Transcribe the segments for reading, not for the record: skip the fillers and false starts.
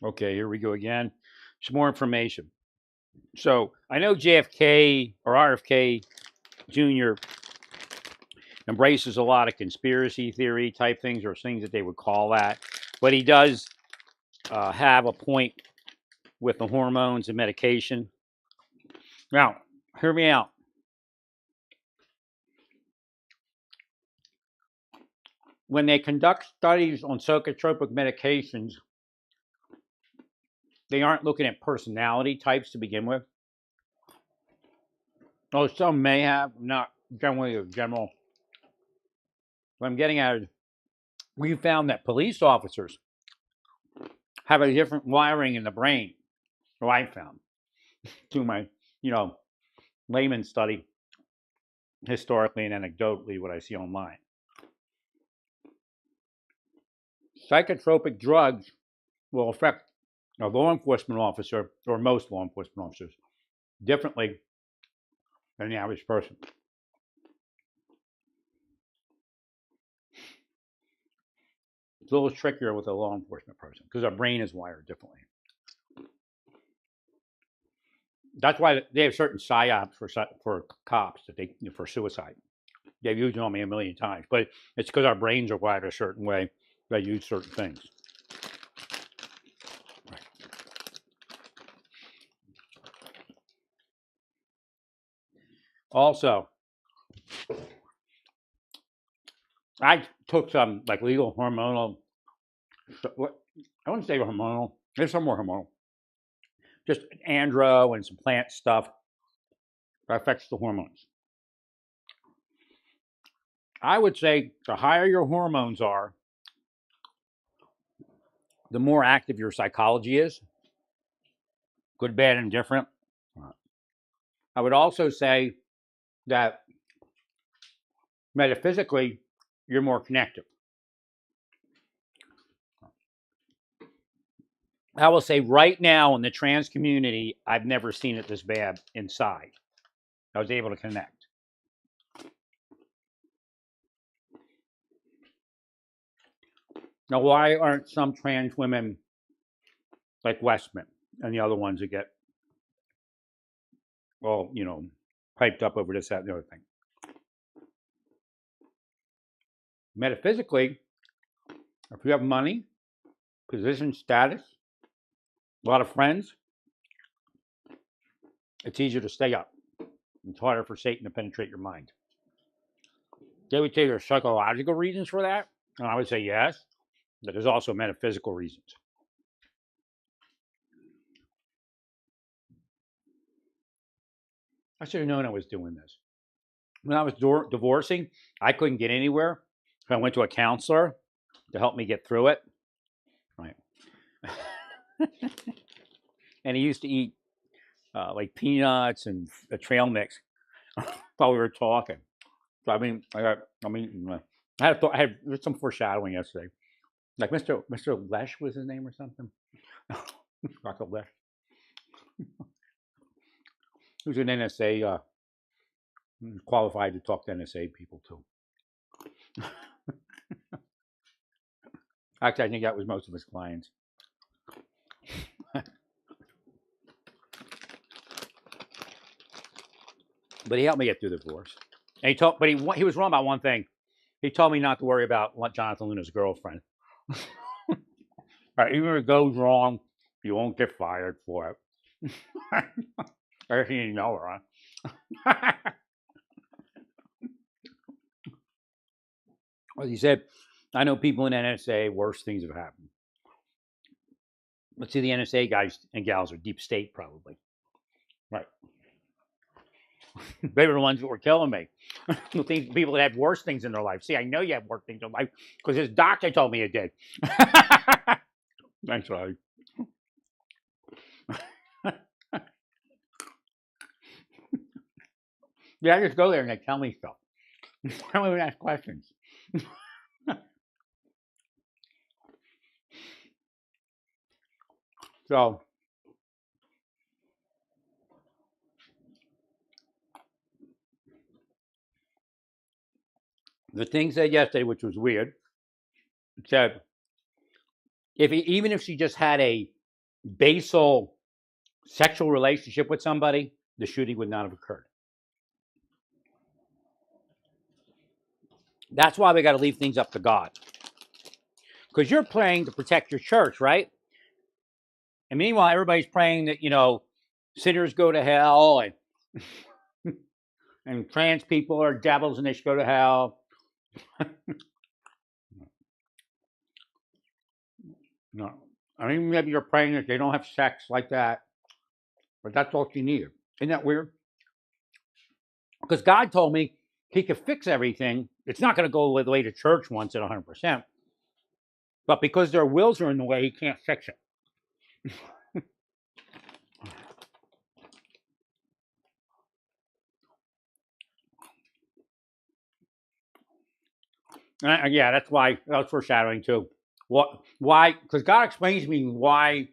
Okay, here we go again. Some more information. So I know JFK or RFK Jr. embraces a lot of conspiracy theory type things or things that they would call that, but he does have a point with the hormones and medication. Now, hear me out. When they conduct studies on psychotropic medications, they aren't looking at personality types to begin with. Oh, some may have, not generally a general. What I'm getting at is we found that police officers have a different wiring in the brain. Or I found through my, you know, layman study historically and anecdotally what I see online. Psychotropic drugs will affect a law enforcement officer, or most law enforcement officers, differently than the average person. It's a little trickier with a law enforcement person because our brain is wired differently. That's why they have certain psyops for cops that they for suicide. They've used it on me a million times, but it's because our brains are wired a certain way. They use certain things. Also, I took some like legal hormonal. I wouldn't say hormonal. There's some more hormonal. Just andro and some plant stuff that affects the hormones. I would say the higher your hormones are, the more active your psychology is, good, bad, and different. I would also say that metaphysically, you're more connected. I will say right now in the trans community, I've never seen it this bad inside. I was able to connect. Now, why aren't some trans women like Westman and the other ones that get, well, piped up over this, that, and the other thing? Metaphysically, if you have money, position, status, a lot of friends, it's easier to stay up. It's harder for Satan to penetrate your mind. They would say there's psychological reasons for that, and I would say yes, but there's also metaphysical reasons. I should have known I was doing this. When I was divorcing, I couldn't get anywhere. So I went to a counselor to help me get through it. Right. And he used to eat like peanuts and a trail mix while we were talking. So I had some foreshadowing yesterday. Like Mr. Lesh was his name or something. Dr. Lesh. Who's an NSA qualified to talk to NSA people too. Actually, I think that was most of his clients. But he helped me get through the divorce. And he was wrong about one thing. He told me not to worry about Jonathan Luna's girlfriend. Right, even if it goes wrong, you won't get fired for it. I guess you didn't know her, huh? Well, he said, I know people in NSA, worse things have happened. Let's see, the NSA guys and gals are deep state, probably. Right. They were the ones that were killing me. The people that had worse things in their life. See, I know you have worse things in life because his doctor told me it did. Thanks, Riley. Yeah, I just go there and they tell me stuff. I don't even ask questions. So, the thing said yesterday, which was weird, said even if she just had a basal sexual relationship with somebody, the shooting would not have occurred. That's why we got to leave things up to God. Because you're praying to protect your church, right? And meanwhile, everybody's praying that, sinners go to hell and trans people are devils and they should go to hell. No. I mean, maybe you're praying that they don't have sex like that, but that's all you need. Isn't that weird? Because God told me he could fix everything. It's not going to go the way the church wants it 100%. But because their wills are in the way, he can't fix it. Yeah, that's why that was foreshadowing too. Why? Because God explains to me why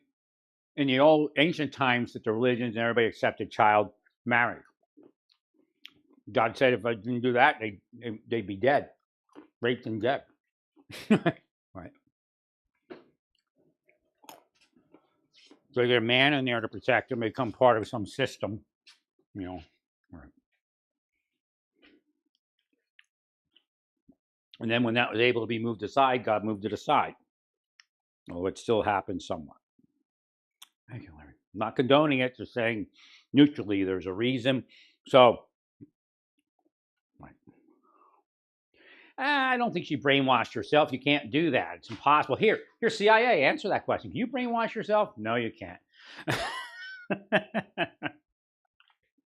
in the old ancient times that the religions and everybody accepted child marriage. God said if I didn't do that, they'd be dead, raped and dead. Right. So they get a man in there to protect them, become part of some system, Right. And then when that was able to be moved aside, God moved it aside. Well, it still happens somewhat. Thank you, Larry. I'm not condoning it, just saying neutrally there's a reason. So, right. I don't think she brainwashed herself. You can't do that. It's impossible. Here, CIA, answer that question. Can you brainwash yourself? No, you can't.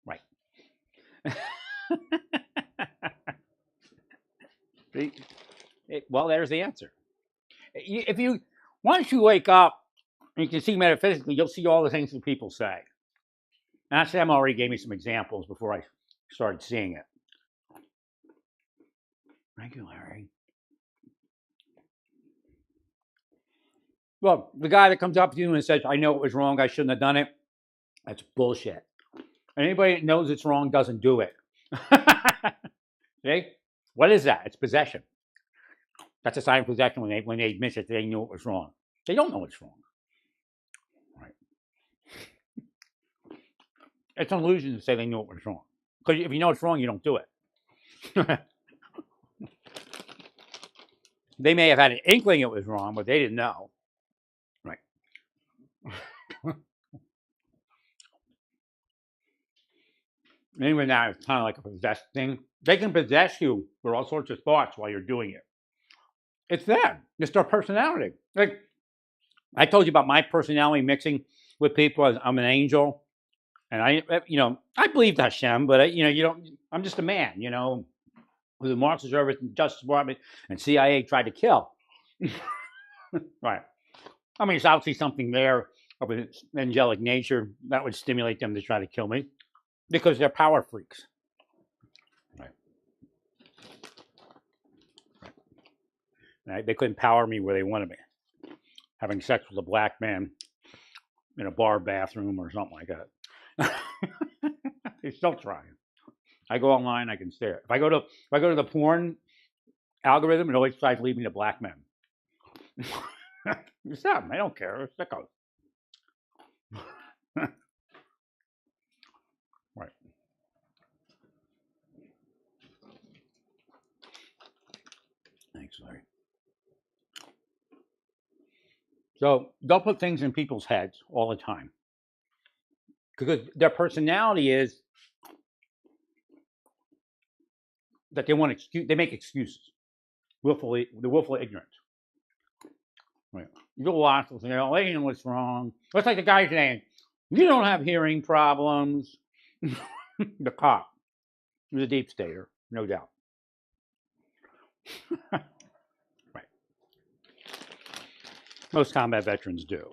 Right. Well, there's the answer. Once you wake up and you can see metaphysically, you'll see all the things that people say. And Sam already gave me some examples before I started seeing it. Thank you, Larry. Well, the guy that comes up to you and says, I know it was wrong, I shouldn't have done it, that's bullshit. And anybody that knows it's wrong doesn't do it. See? What is that? It's possession. That's a sign of possession when they admit that they knew it was wrong. They don't know it's wrong. Right. It's an illusion to say they knew it was wrong. Because if you know it's wrong, you don't do it. They may have had an inkling it was wrong, but they didn't know. Right. Even now, it's kind of like a possessed thing. They can possess you for all sorts of thoughts while you're doing it. It's them. It's their personality. Like I told you about my personality mixing with people. I'm an angel, and I believe Hashem, but you don't. I'm just a man, who the Marxist Service and Justice Department and CIA tried to kill. Right. I mean, it's obviously something there of an angelic nature that would stimulate them to try to kill me because they're power freaks. Right. They couldn't power me where they wanted me. Having sex with a black man in a bar bathroom or something like that. They still try. I go online, I can stare. If I go to the porn algorithm, it always tries to leave me to black men. It's them. They don't care. They're sickos. Right. Thanks, Larry. So they'll put things in people's heads all the time because their personality is that they make excuses, they're willfully ignorant. Right. You'll watch them say, they know what's wrong. It's like the guy saying, you don't have hearing problems. The cop. He was a deep stater, no doubt. Right. Most combat veterans do.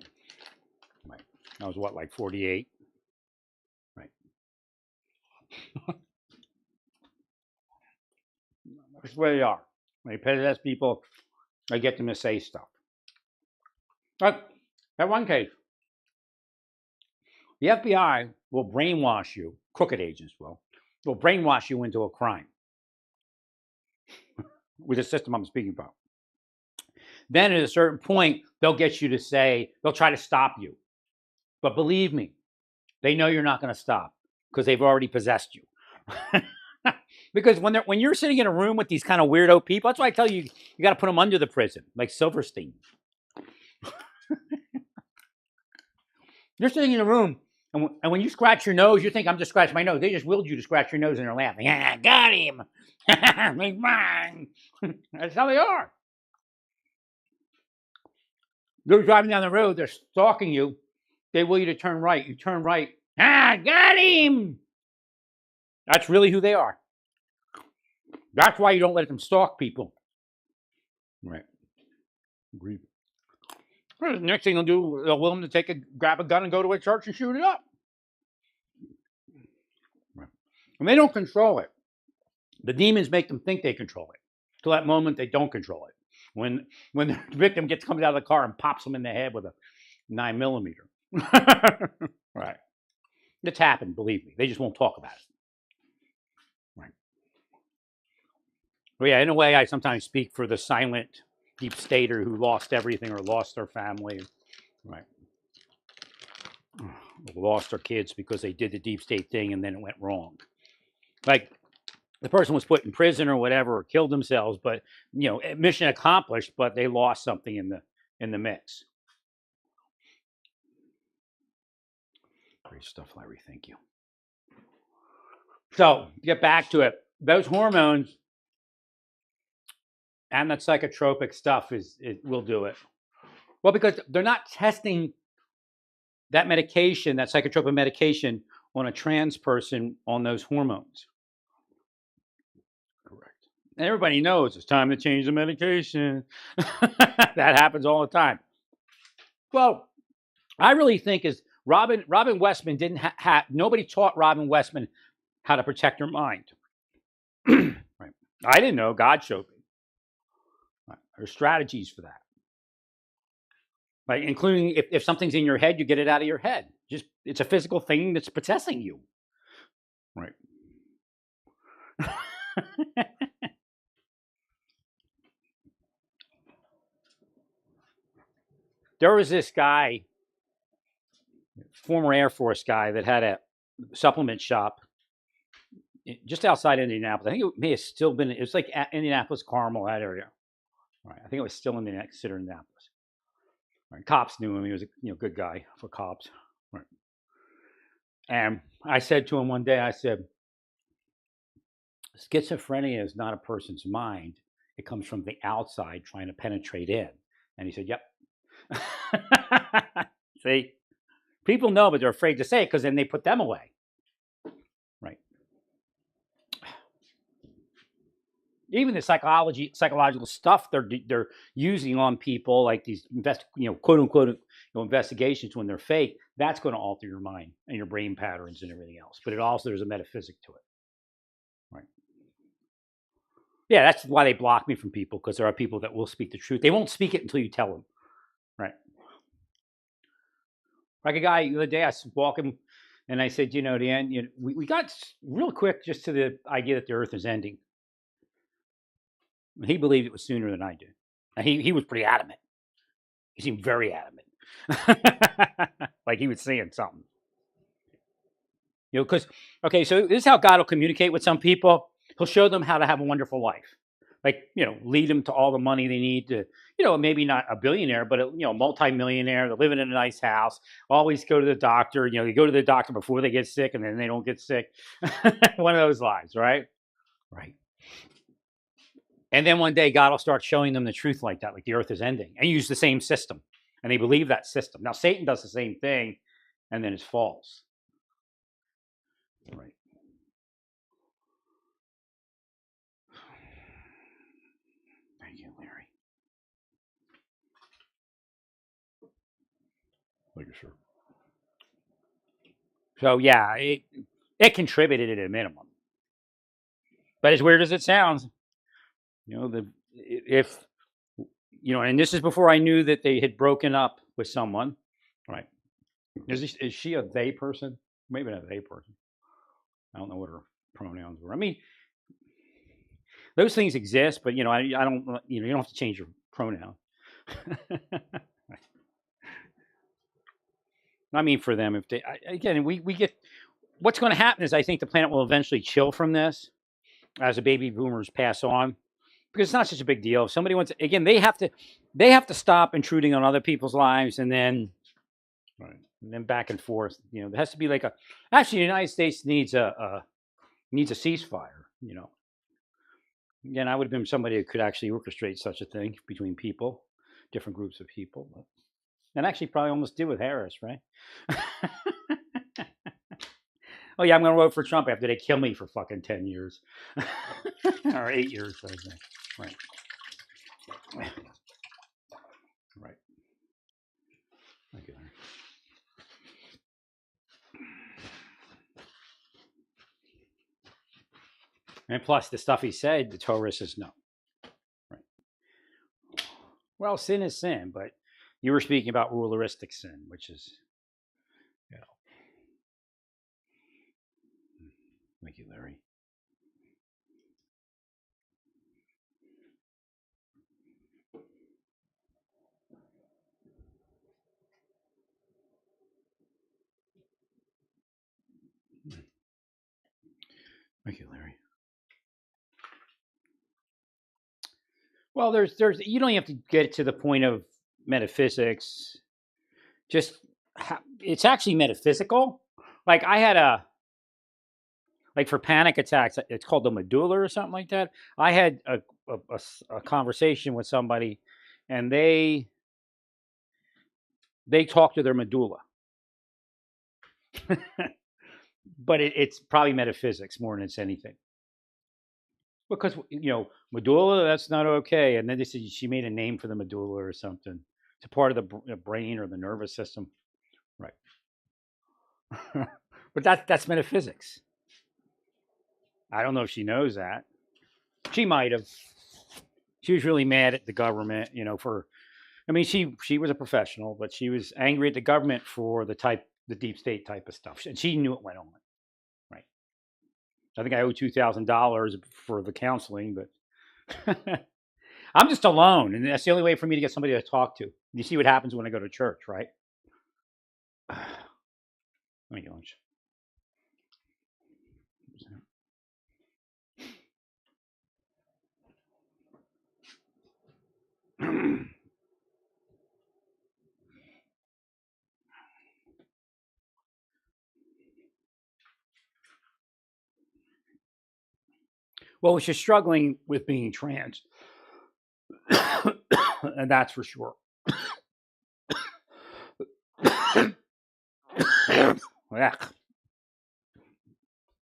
Right. I was like 48? Right. That's where they are. When they possess people, they get them to say stuff. But that one case, the FBI will brainwash you, crooked agents will brainwash you into a crime with the system I'm speaking about. Then at a certain point, they'll get you to say, they'll try to stop you. But believe me, they know you're not going to stop because they've already possessed you. Because when you're sitting in a room with these kind of weirdo people, that's why I tell you, you got to put them under the prison, like Silverstein. You're sitting in a room, and when you scratch your nose, you think I'm just scratching my nose. They just willed you to scratch your nose, and they're laughing. Ah, got him. He's mine. That's how they are. They're driving down the road. They're stalking you. They will you to turn right. You turn right. Ah, got him. That's really who they are. That's why you don't let them stalk people. Right. Agreed. Well, the next thing they'll do, they'll will them to grab a gun and go to a church and shoot it up. Right. And they don't control it. The demons make them think they control it. Till that moment, they don't control it. When the victim comes out of the car and pops them in the head with a 9mm. Right. It's happened, believe me. They just won't talk about it. Right. Well, yeah, in a way, I sometimes speak for the silent deep stater who lost everything or lost their family. Right. Lost their kids because they did the deep state thing and then it went wrong. Like the person was put in prison or whatever or killed themselves, but mission accomplished, but they lost something in the mix. Great stuff, Larry. Thank you. So get back to it. Those hormones and that psychotropic stuff will do it. Well, because they're not testing that medication, that psychotropic medication, on a trans person on those hormones. Correct. And everybody knows it's time to change the medication. That happens all the time. Well, I really think is Robin Westman didn't have nobody taught Robin Westman how to protect her mind. Right. I didn't know. God showed me. Right. There's strategies for that. Right, including if something's in your head, you get it out of your head. Just it's a physical thing that's possessing you. Right. There was this guy, former Air Force guy, that had a supplement shop just outside Indianapolis. I think it may have still been. It was like Indianapolis, Carmel, that area. Right. I think it was still considered Indianapolis. Right. Cops knew him. He was a good guy for cops. Right. And I said to him one day, I said, schizophrenia is not a person's mind. It comes from the outside trying to penetrate in. And he said, yep. See, people know, but they're afraid to say it because then they put them away. Right. Even the psychological stuff they're using on people, like these quote unquote investigations when they're fake, that's going to alter your mind and your brain patterns and everything else. But there's a metaphysic to it. Right. Yeah, that's why they block me from people, because there are people that will speak the truth. They won't speak it until you tell them. Right. Like a guy the other day, I was walking and I said, Dan, we got real quick just to the idea that the earth is ending. He believed it was sooner than I did. And he was pretty adamant. He seemed very adamant. Like he was saying something. Because, okay, so this is how God will communicate with some people. He'll show them how to have a wonderful life. Like, lead them to all the money they need to, maybe not a billionaire, but a multimillionaire. They're living in a nice house. Always go to the doctor. They go to the doctor before they get sick, and then they don't get sick. One of those lives, right? Right. And then one day, God will start showing them the truth like that, like the earth is ending, and use the same system. And they believe that system. Now, Satan does the same thing, and then it's false. Right. Thank you, Larry. Thank you, sir. So, yeah, it contributed at a minimum. But as weird as it sounds, and this is before I knew that they had broken up with someone, right? Is she a they person? Maybe not a they person. I don't know what her pronouns were. I mean, those things exist, but I don't. You don't have to change your pronoun. I mean, for them, if they again, we get what's going to happen is I think the planet will eventually chill from this as the baby boomers pass on because it's not such a big deal. If somebody wants, again, they have to stop intruding on other people's lives, and then right, and then back and forth. You know, there has to be like a. Actually, the United States needs a ceasefire. You know, again, I would have been somebody who could actually orchestrate such a thing between people, different groups of people. But, and actually, probably almost did with Harris, right? Oh yeah, I'm going to vote for Trump after they kill me for fucking 10 years or 8 years, I think. Right. Right. Okay. And plus, the stuff he said, the Torah says no. Right. Well, sin is sin, but you were speaking about ruleristic sin, which is, you know. Thank you, Larry. Thank you, Larry. Well, there's you don't have to get to the point of metaphysics. Just it's actually metaphysical. Like I had like for panic attacks, it's called the medulla or something like that. I had a conversation with somebody, and they talk to their medulla, but it's probably metaphysics more than it's anything. Because medulla, that's not okay. And then they said she made a name for the medulla or something. It's a part of the brain or the nervous system, right? But that's metaphysics. I don't know if she knows that. She might have. She was really mad at the government, for. I mean, she was a professional, but she was angry at the government for the deep state type of stuff, and she knew it went on. Right. I think I owe $2,000 for the counseling, but I'm just alone, and that's the only way for me to get somebody to talk to. You see what happens when I go to church, right? Let me get lunch. Well, she's struggling with being trans, and that's for sure.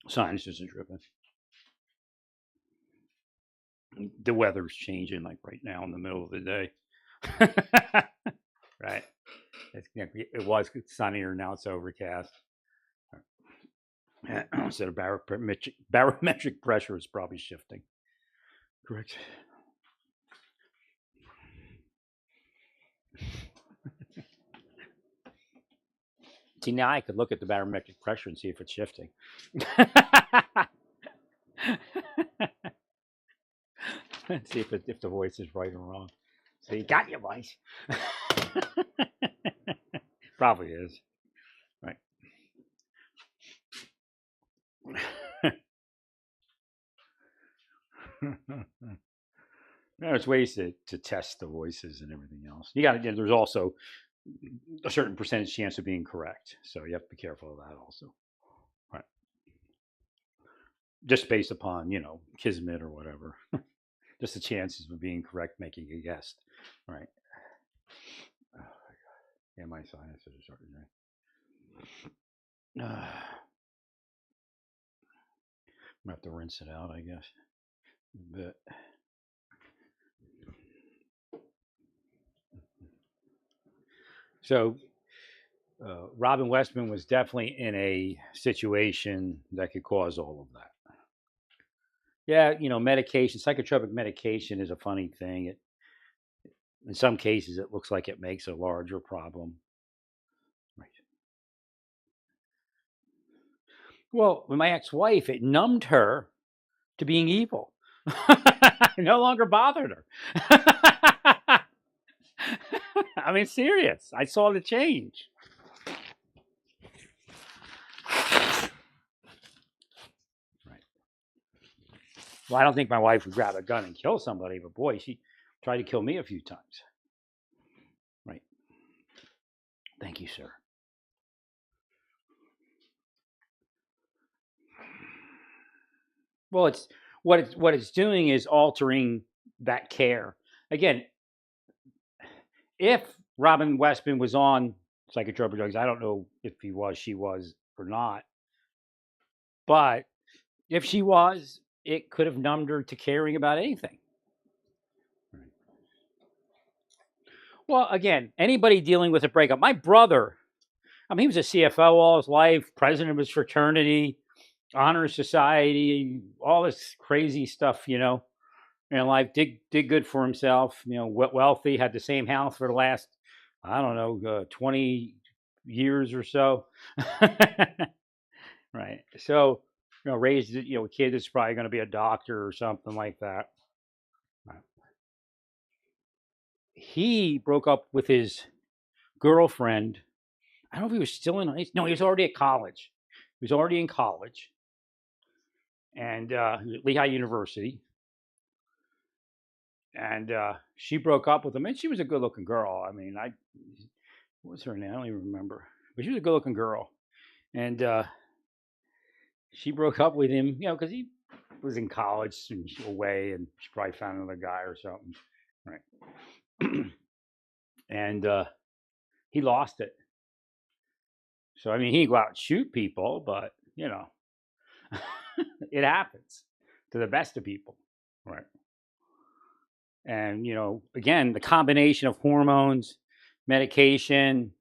Sinuses are dripping. The weather's changing, like right now in the middle of the day. Right. It was sunnier, now it's overcast. Instead of barometric pressure is probably shifting. Correct. See, now I could look at the barometric pressure and see if it's shifting. See if the voice is right or wrong. So you got your voice. Probably is. Right. There's ways to test the voices and everything else. There's also a certain percentage chance of being correct. So you have to be careful of that also. Right. Just based upon, kismet or whatever. Just the chances of being correct making a guess. Right. Oh, my God. Yeah, my sinuses are starting to. I'm going to have to rinse it out, I guess. But so Robin Westman was definitely in a situation that could cause all of that. Yeah, medication, psychotropic medication is a funny thing. In some cases, it looks like it makes a larger problem. Right. Well, with my ex-wife, it numbed her to being evil. No longer bothered her. I mean, serious. I saw the change. Well, I don't think my wife would grab a gun and kill somebody, but boy, she tried to kill me a few times. Right. Thank you, sir. Well, it's what it's doing is altering that care. Again, if Robin Westman was on psychotropic drugs, I don't know if he was, she was, or not. But if she was, it could have numbed her to caring about anything. Well, again, anybody dealing with a breakup, my brother, I mean, he was a CFO all his life, president of his fraternity, honor society, all this crazy stuff, in life. Did good for himself, wealthy, had the same house for the last, I don't know, 20 years or so. Right. So, raised, a kid that's probably going to be a doctor or something like that. Right. He broke up with his girlfriend. I don't know if he was still in high school. No, he was already at college. He was already in college. And Lehigh University. And she broke up with him. And she was a good looking girl. I mean, what was her name? I don't even remember. But she was a good looking girl. And she broke up with him, because he was in college and away, and she probably found another guy or something. Right. And he lost it. So, I mean, he didn't go out and shoot people, but, it happens to the best of people. Right. And, again, the combination of hormones, medication,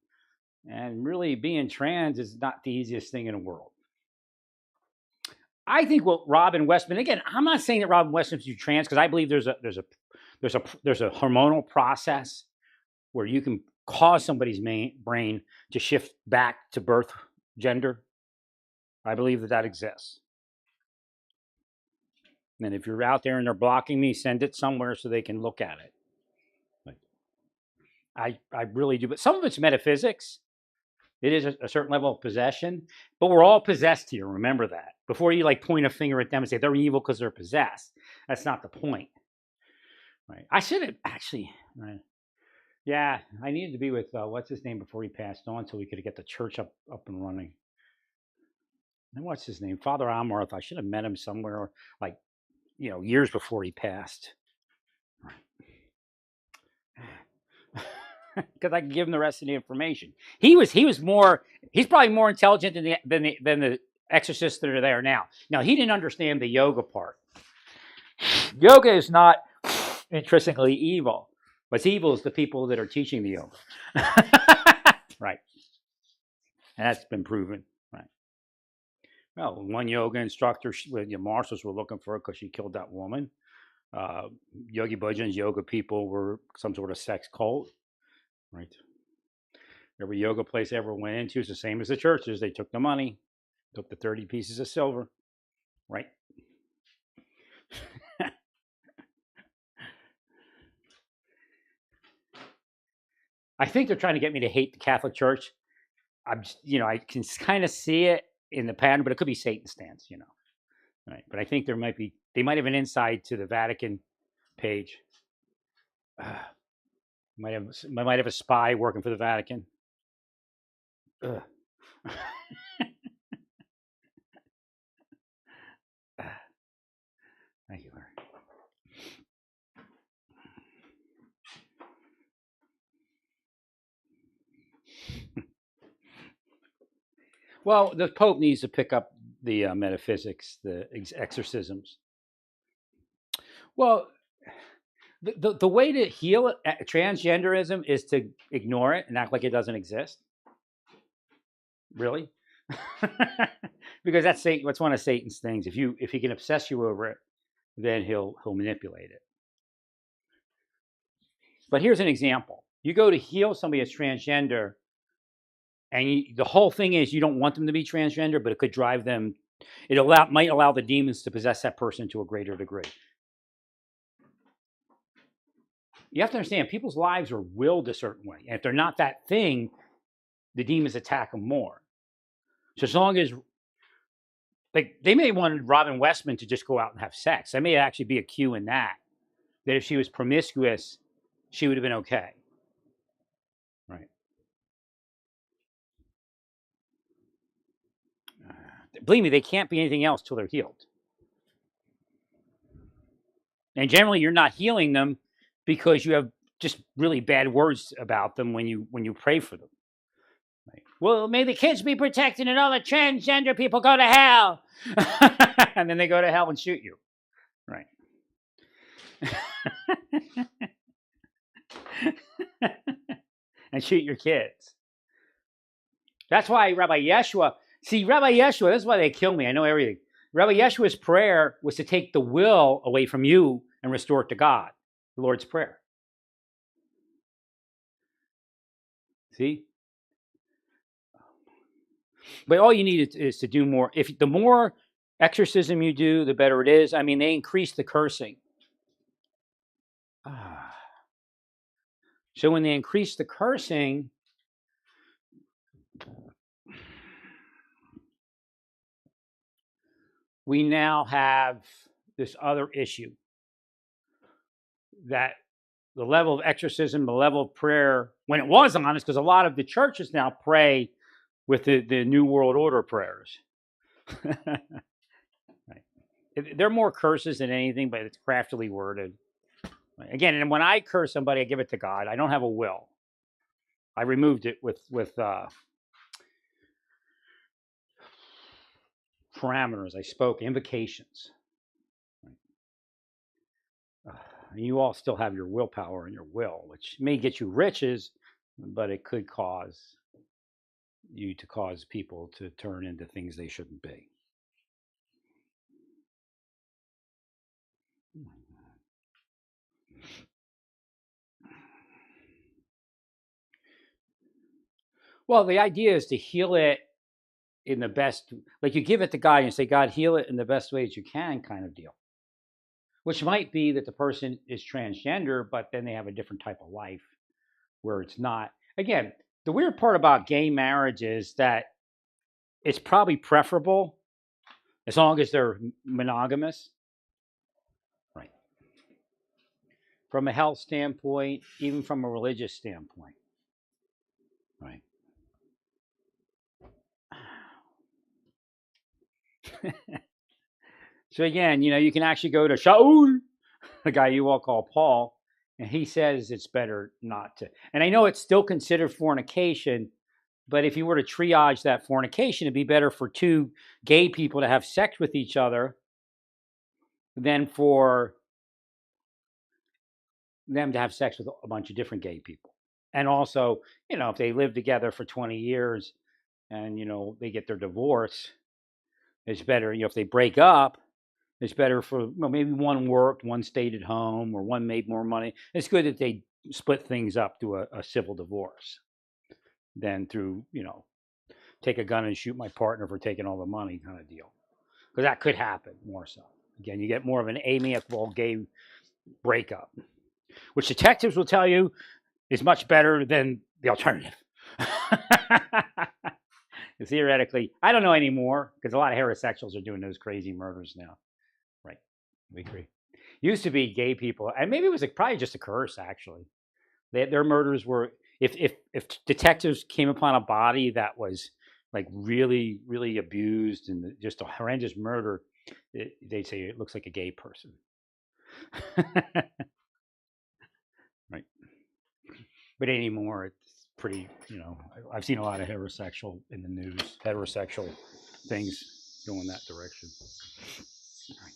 and really being trans is not the easiest thing in the world. I think what Robin Westman, again, I'm not saying that Robin Westman's trans, because I believe there's a hormonal process where you can cause somebody's brain to shift back to birth gender. I believe that exists. And if you're out there and they're blocking me, send it somewhere so they can look at it. I really do. But some of it's metaphysics. It is a certain level of possession. But we're all possessed here. Remember that. Before you point a finger at them and say they're evil because they're possessed. That's not the point. Right. I should have actually. Right. Yeah, I needed to be with what's his name before he passed on, so we could get the church up and running. And what's his name? Father Amarth. I should have met him somewhere, years before he passed. Because I could give him the rest of the information. He's probably more intelligent than the exorcists that are there now. Now, he didn't understand the yoga part. Yoga is not intrinsically evil. What's evil is the people that are teaching the yoga. Right. And that's been proven. Right. Well, one yoga instructor, marshals were looking for her because she killed that woman. Yogi Bhajan's yoga people were some sort of sex cult. Right. Every yoga place I ever went into is the same as the churches. They took the money, took the 30 pieces of silver. Right. I think they're trying to get me to hate the Catholic Church. I can kind of see it in the pattern, but it could be Satan's stance, Right. But I think they might have an insight to the Vatican page. Might have a spy working for the Vatican. Thank you, Larry. Well, the Pope needs to pick up the metaphysics, the exorcisms. Well, the way to heal transgenderism is to ignore it and act like it doesn't exist. Really? Because that's one of Satan's things. If he can obsess you over it, then he'll manipulate it. But here's an example. You go to heal somebody that's transgender, and the whole thing is you don't want them to be transgender, but it could drive them. Might allow the demons to possess that person to a greater degree. You have to understand, people's lives are willed a certain way. And if they're not that thing, the demons attack them more. So as long as like they may want Robin Westman to just go out and have sex. There may actually be a cue in that if she was promiscuous, she would have been okay. Right. Believe me, they can't be anything else till they're healed. And generally, you're not healing them because you have just really bad words about them when you pray for them. Right. Well, may the kids be protected and all the transgender people go to hell. And then they go to hell and shoot you. Right. And shoot your kids. That's why Rabbi Yeshua, this is why they kill me. I know everything. Rabbi Yeshua's prayer was to take the will away from you and restore it to God, the Lord's Prayer. See? But all you need is to do more. If the more exorcism you do, the better it is. I mean, they increase the cursing. So when they increase the cursing, we now have this other issue that the level of exorcism, the level of prayer, when it was honest, because a lot of the churches now pray with the New World Order prayers. Right. They're more curses than anything, but it's craftily worded. Right. Again, and when I curse somebody, I give it to God. I don't have a will. I removed it with parameters. I spoke invocations. You all still have your willpower and your will, which may get you riches, but it could cause you to cause people to turn into things they shouldn't be. Well, the idea is to heal it in the best, like you give it to God and say, God, heal it in the best ways you can, kind of deal. Which might be that the person is transgender, but then they have a different type of life where it's not. Again, the weird part about gay marriage is that it's probably preferable as long as they're monogamous. Right. From a health standpoint, even from a religious standpoint. Right. So again, you can actually go to Shaul, the guy you all call Paul, and he says it's better not to. And I know it's still considered fornication, but if you were to triage that fornication, it'd be better for two gay people to have sex with each other than for them to have sex with a bunch of different gay people. And also, if they live together for 20 years and, they get their divorce, it's better, if they break up, it's better for maybe one worked, one stayed at home, or one made more money. It's good that they split things up to a civil divorce than through, take a gun and shoot my partner for taking all the money kind of deal. Because that could happen more so. Again, you get more of an amicable gay breakup, which detectives will tell you is much better than the alternative. Theoretically, I don't know anymore because a lot of heterosexuals are doing those crazy murders now. Right. We agree. Used to be gay people, and maybe it was probably just a curse, actually. Their murders were, if detectives came upon a body that was like really, really abused and just a horrendous murder, they'd say it looks like a gay person. Right. But anymore, it's pretty, I've seen a lot of heterosexual in the news, heterosexual things going that direction. Right.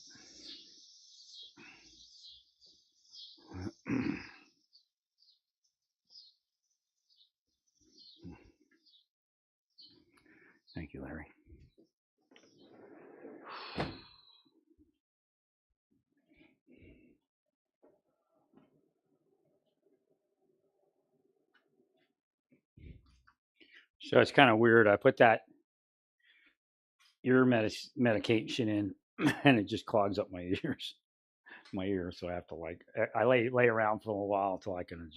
Thank you, Larry. So it's kind of weird. I put that ear medication in, and it just clogs up my ears. So I have to I lay around for a while until I can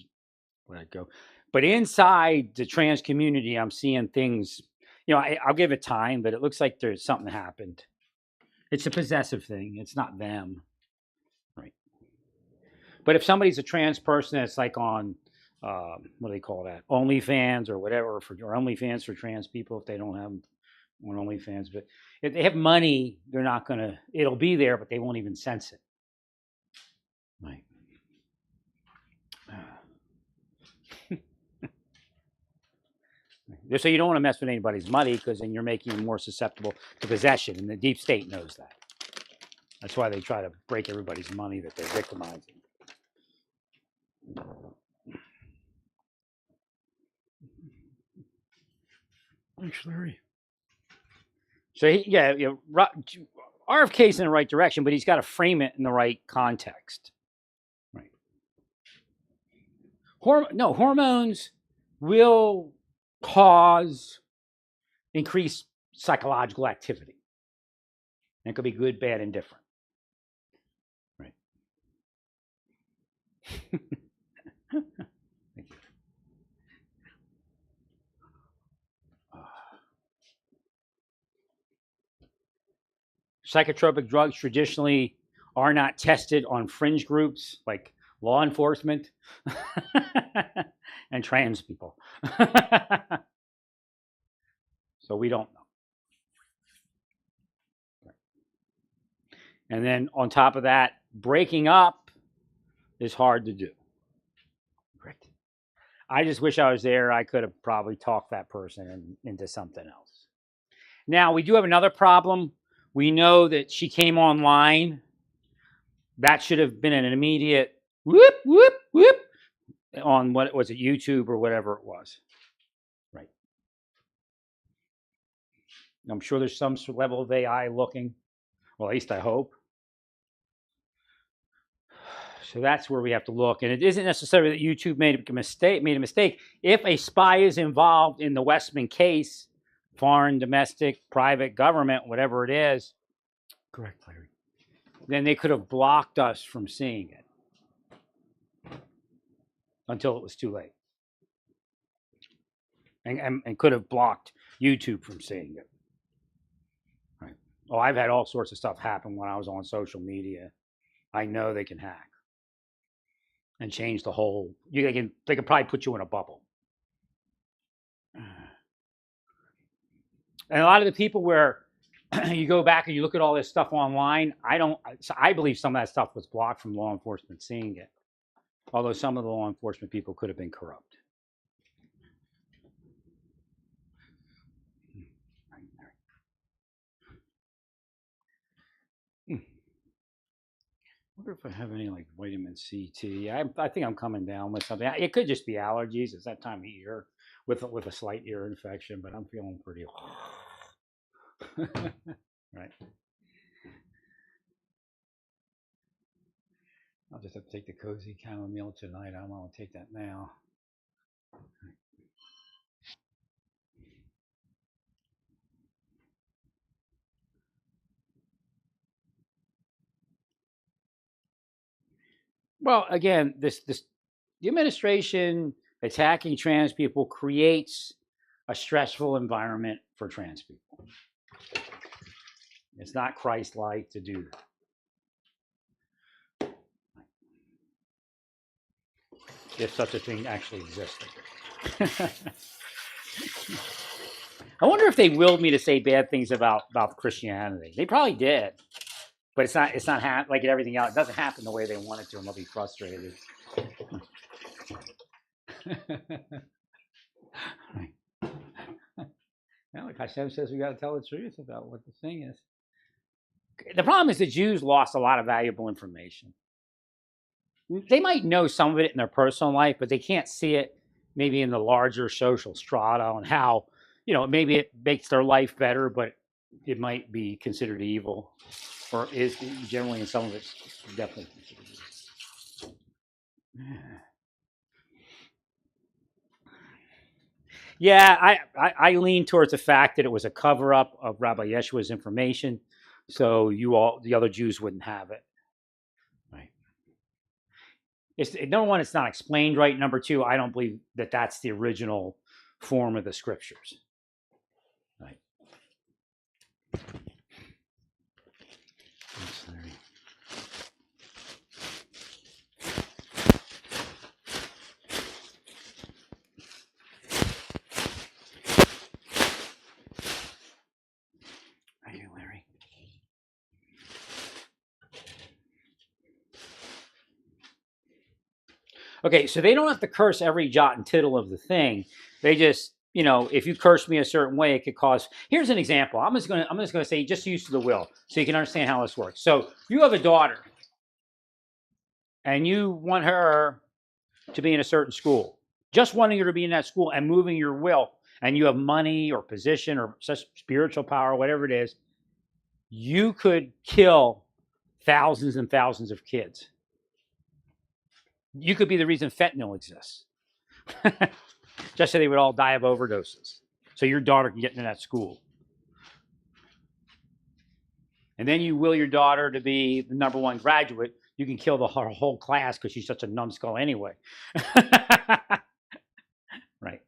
let it go. But inside the trans community, I'm seeing things. I'll give it time, but it looks like there's something happened. It's a possessive thing. It's not them. Right. But if somebody's a trans person that's like on, what do they call that? OnlyFans or whatever, or OnlyFans for trans people if they don't have on OnlyFans. But if they have money, they're not going to, it'll be there, but they won't even sense it. Right. So you don't want to mess with anybody's money because then you're making them more susceptible to possession, and the deep state knows that. That's why they try to break everybody's money that they're victimizing. Thanks, Larry. So RFK's in the right direction, but he's got to frame it in the right context. Right. Hormones will cause increased psychological activity. And it could be good, bad, and different. Right. Thank you. Psychotropic drugs traditionally are not tested on fringe groups like law enforcement and trans people. So we don't know. And then on top of that, breaking up is hard to do. Correct. I just wish I was there. I could have probably talked that person into something else. Now, we do have another problem. We know that she came online. That should have been an immediate whoop, whoop, whoop on what was it, YouTube or whatever it was. Right. I'm sure there's some level of AI looking. Well, at least I hope. So that's where we have to look. And it isn't necessarily that YouTube made a mistake. If a spy is involved in the Westman case, foreign, domestic, private, government, whatever it is, correct, Larry, then they could have blocked us from seeing it until it was too late. And could have blocked YouTube from seeing it. Right. Oh, I've had all sorts of stuff happen when I was on social media. I know they can hack and change the whole. They could probably put you in a bubble. And a lot of the people where you go back and you look at all this stuff online, I believe some of that stuff was blocked from law enforcement seeing it. Although some of the law enforcement people could have been corrupt. I wonder if I have any like vitamin C tea. I think I'm coming down with something. It could just be allergies. It's that time of year with a slight ear infection, but I'm feeling pretty. Right. I'll just have to take the cozy chamomile tonight. I don't want to take that now. Well, again, the administration attacking trans people creates a stressful environment for trans people. It's not Christ-like to do that. If such a thing actually existed. I wonder if they willed me to say bad things about Christianity. They probably did, but it's not like everything else. It doesn't happen the way they want it to, and they'll be frustrated. Right. Now, like Hashem says, we got to tell the truth about what the thing is. The problem is the Jews lost a lot of valuable information. They might know some of it in their personal life, but they can't see it maybe in the larger social strata and how, maybe it makes their life better, but it might be considered evil, or is generally in some of it definitely considered evil. Yeah, I lean towards the fact that it was a cover-up of Rabbi Yeshua's information, so the other Jews wouldn't have it. Right. Number one, it's not explained right. Number two, I don't believe that that's the original form of the scriptures. Right. Okay, so they don't have to curse every jot and tittle of the thing. They just, if you curse me a certain way, it could cause. Here's an example. I'm just gonna say just use to the will, so you can understand how this works. So you have a daughter, and you want her to be in a certain school. Just wanting her to be in that school and moving your will, and you have money or position or such spiritual power, whatever it is, you could kill thousands and thousands of kids. You could be the reason fentanyl exists. Just so they would all die of overdoses. So your daughter can get into that school. And then you will your daughter to be the #1 graduate. You can kill her whole class because she's such a numbskull anyway. Right.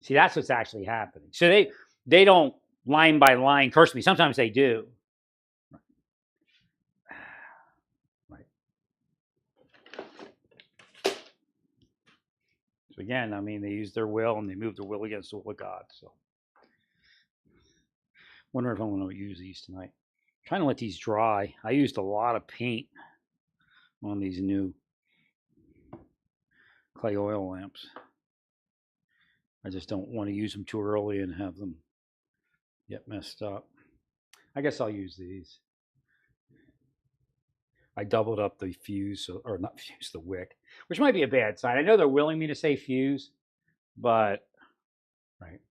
See, that's what's actually happening. So they don't line by line curse me. Sometimes they do. Right. So again, I mean, they use their will and they move their will against the will of God. So wonder if I'm going to use these tonight. I'm trying to let these dry. I used a lot of paint on these new clay oil lamps. I just don't want to use them too early and have them get messed up. I guess I'll use these. I doubled up the fuse, or not fuse, the wick, which might be a bad sign. I know they're willing me to say fuse, but right,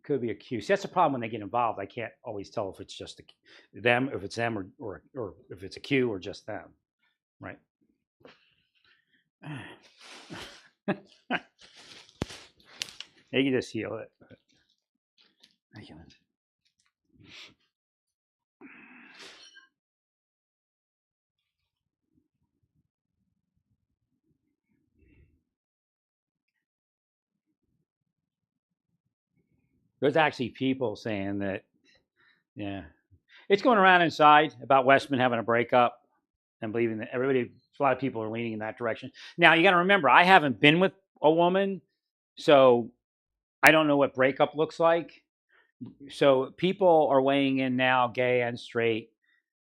could be a Q. See, that's the problem when they get involved. I can't always tell if it's just them, if it's them, or if it's a Q or just them, right? They can just heal it. I can't. There's actually people saying that, yeah, it's going around inside about Westman having a breakup and believing that a lot of people are leaning in that direction. Now, you got to remember, I haven't been with a woman, so I don't know what breakup looks like. So people are weighing in now, gay and straight,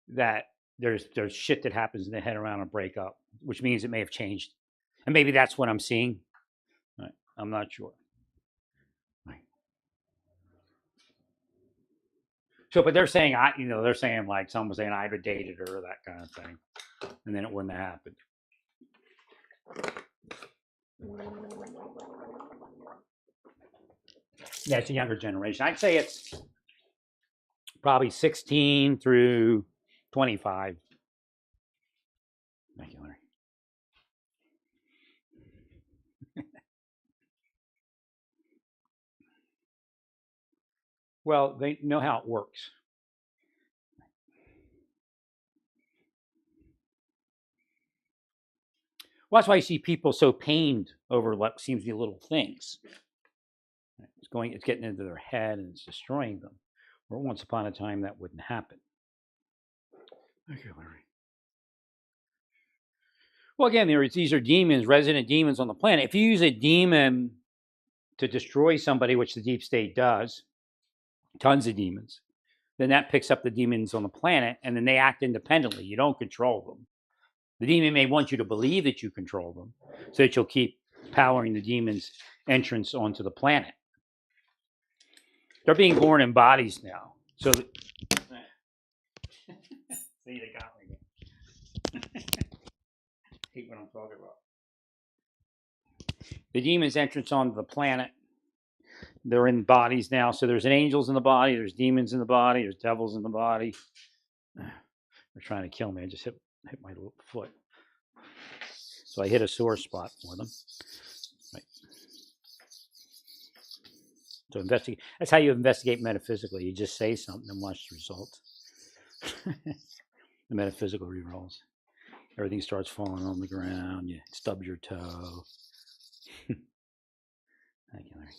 that there's shit that happens in the head around a breakup, which means it may have changed, and maybe that's what I'm seeing. Right. I'm not sure. Right. So, but they're saying they're saying like someone was saying I'd have dated her, that kind of thing, and then it wouldn't have happened. Yeah, it's a younger generation. I'd say it's probably 16 through 25. Thank you, Larry. Well, they know how it works. Well, that's why you see people so pained over what seems to be little things. It's getting into their head and it's destroying them. Where once upon a time that wouldn't happen. Thank you, Larry. Well, again, these are demons, resident demons on the planet. If you use a demon to destroy somebody, which the deep state does, tons of demons, then that picks up the demons on the planet and then they act independently. You don't control them. The demon may want you to believe that you control them so that you'll keep powering the demon's entrance onto the planet. They're being born in bodies now. So, see, they got me. Hate what I'm talking about. The demon's entrance onto the planet. They're in bodies now. So there's angels in the body. There's demons in the body. There's devils in the body. They're trying to kill me. I just hit my little foot. So I hit a sore spot for them. Right. So investigate. That's how you investigate metaphysically. You just say something and watch the result. The metaphysical rerolls. Everything starts falling on the ground. You stub your toe. Thank you, Larry.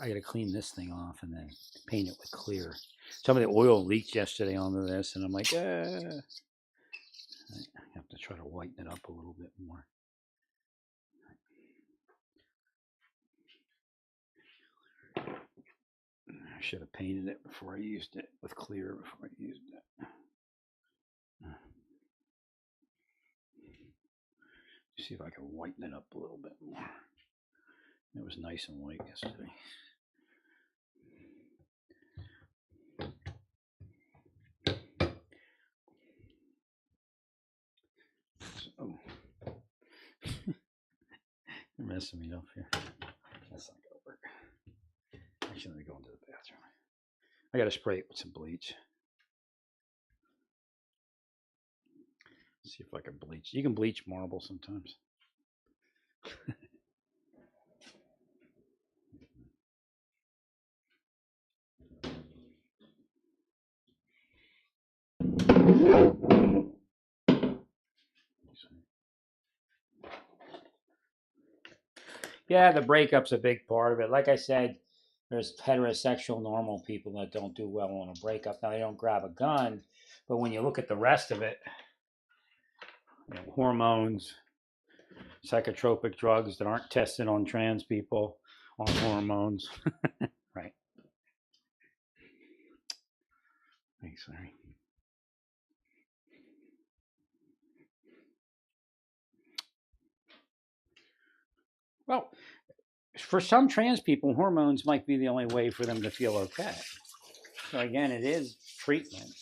I got to clean this thing off and then paint it with clear. Some of the oil leaked yesterday onto this, and I'm like, I have to try to whiten it up a little bit more. I should have painted it before I used it with clear before I used it. See if I can whiten it up a little bit more. It was nice and white yesterday. Oh, you're messing me up here. That's not gonna work. Actually, let me go into the bathroom. I gotta spray it with some bleach. See if I can bleach. You can bleach marble sometimes. Yeah, the breakup's a big part of it. Like I said, there's heterosexual normal people that don't do well on a breakup. Now they don't grab a gun, but when you look at the rest of it, hormones, psychotropic drugs that aren't tested on trans people, on hormones. Right. Thanks, Larry. Well, for some trans people, hormones might be the only way for them to feel okay. So again, it is treatment.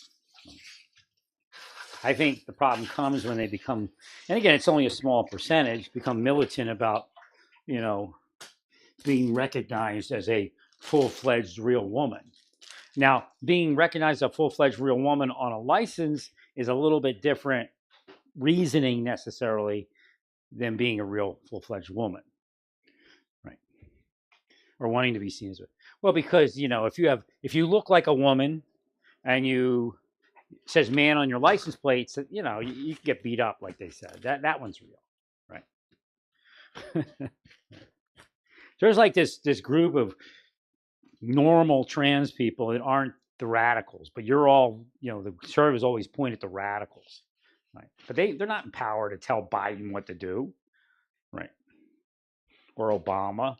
I think the problem comes when they become, and again, it's only a small percentage, become militant about, you know, being recognized as a full-fledged real woman. Now, being recognized as a full-fledged real woman on a license is a little bit different reasoning necessarily than being a real full-fledged woman, right? Or wanting to be seen as a, well, because if you look like a woman and you says man on your license plate, so, you can get beat up, like they said. That one's real, right? There's like this group of normal trans people that aren't the radicals, but you're all, the conservatives always point at the radicals, right? But they're not empowered to tell Biden what to do, right? Or Obama.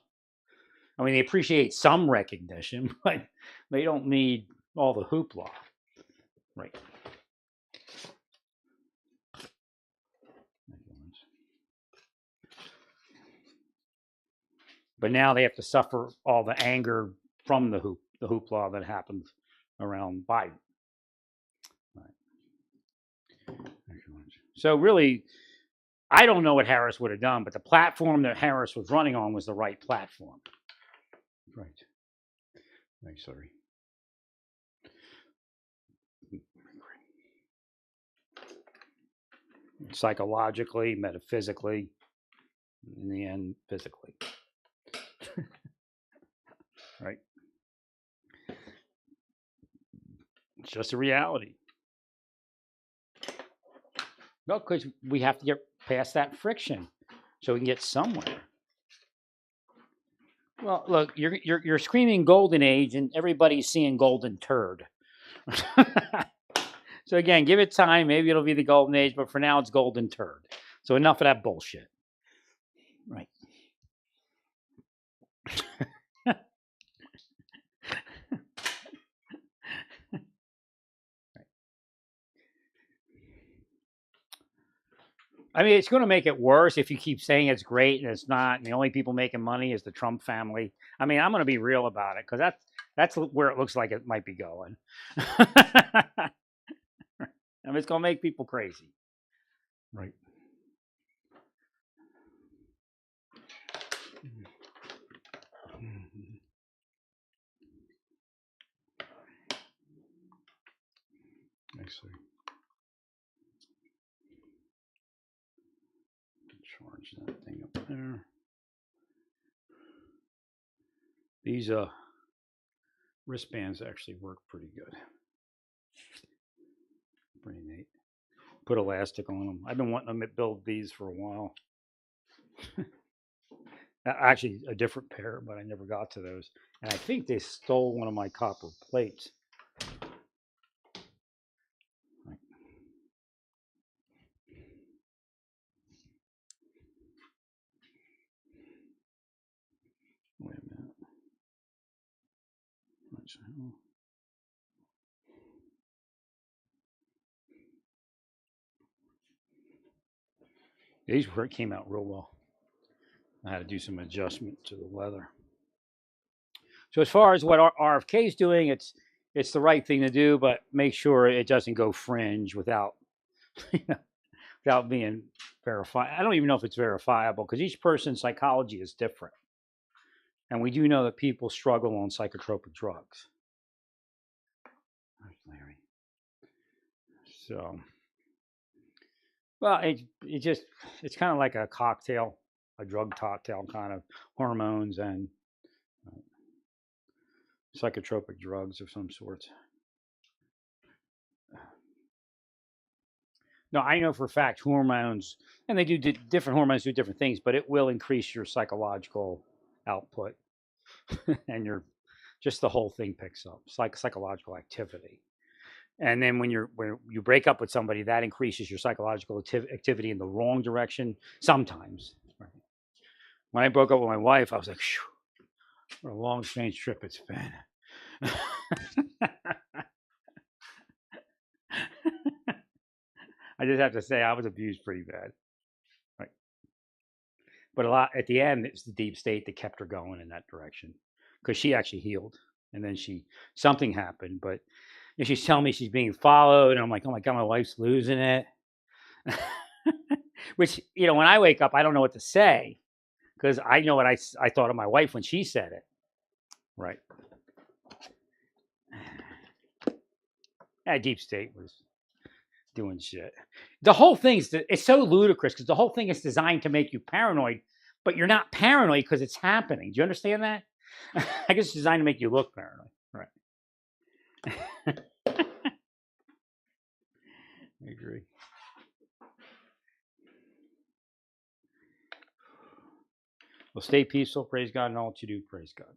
I mean, they appreciate some recognition, but they don't need all the hoopla, right? But now they have to suffer all the anger from the hoopla that happened around Biden. Right. So really, I don't know what Harris would have done, but the platform that Harris was running on was the right platform. Right. Right. Sorry. Psychologically, metaphysically, in the end, physically. Right. It's just a reality. No, because we have to get past that friction so we can get somewhere. Well, look, you're screaming golden age, and everybody's seeing golden turd. So again, give it time. Maybe it'll be the golden age, but for now, it's golden turd. So enough of that bullshit. Right. I mean, it's going to make it worse if you keep saying it's great and it's not, and the only people making money is the Trump family. I mean, I'm going to be real about it because that's where it looks like it might be going. I mean, it's going to make people crazy. Right. Actually, charge that thing up there. These wristbands actually work pretty good. Pretty neat. Put elastic on them. I've been wanting to build these for a while. Actually, a different pair, but I never got to those. And I think they stole one of my copper plates. Right. Wait a minute. These came out real well. I had to do some adjustment to the leather. So as far as what RFK is doing, it's the right thing to do, but make sure it doesn't go fringe without without being verified. I don't even know if it's verifiable because each person's psychology is different, and we do know that people struggle on psychotropic drugs. There's Larry. So, well, it's kind of like a cocktail, a drug cocktail, kind of hormones and psychotropic drugs of some sort. No, I know for a fact hormones, and they do different hormones do different things, but it will increase your psychological output, and your just the whole thing picks up. It's like psychological activity. And then when you break up with somebody, that increases your psychological activity in the wrong direction sometimes. Right? When I broke up with my wife, I was like, what a long, strange trip it's been. I just have to say I was abused pretty bad. Right. But a lot at the end, it's the deep state that kept her going in that direction because she actually healed. And then something happened, but she's telling me she's being followed, and I'm like, oh my God, my wife's losing it. Which, when I wake up, I don't know what to say because I know what I thought of my wife when she said it. Right. That deep state was doing shit. The whole thing it's so ludicrous because the whole thing is designed to make you paranoid, but you're not paranoid because it's happening. Do you understand that? I guess it's designed to make you look paranoid. Right. I agree. Well, stay peaceful. Praise God, and all that you do. Praise God.